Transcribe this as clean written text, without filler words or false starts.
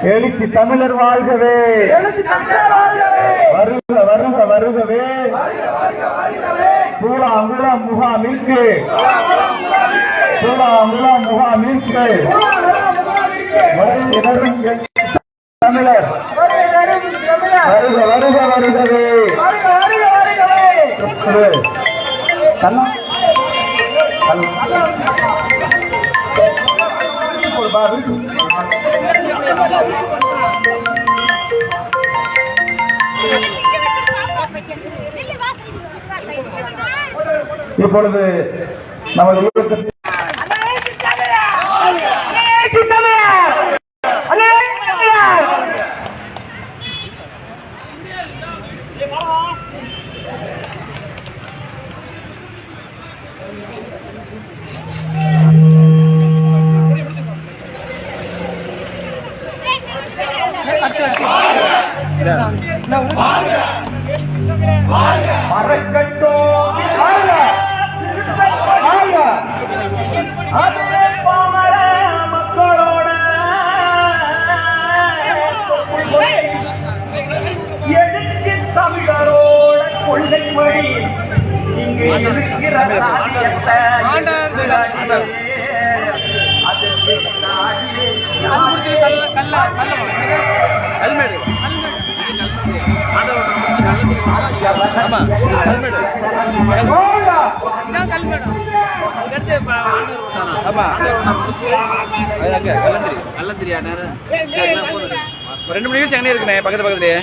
எழுச்சி தமிழர் வாழ்கவே, வருக வருக வருகவே. சூளாங்குளம் முகாமிற்கு, சூளாங்குளம் முகாமிற்கு வரும் தமிழர் வருக வருக வருகவே. இப்பொழுது நமது மக்களோட எழுச்சி தமிழரோட கொள்ளை மொழி இங்கு இருக்கிற ரெண்டு மணி நிகழ்ச்சி அங்கே இருக்குண்ணே, பக்கத்து பக்கத்துலயே.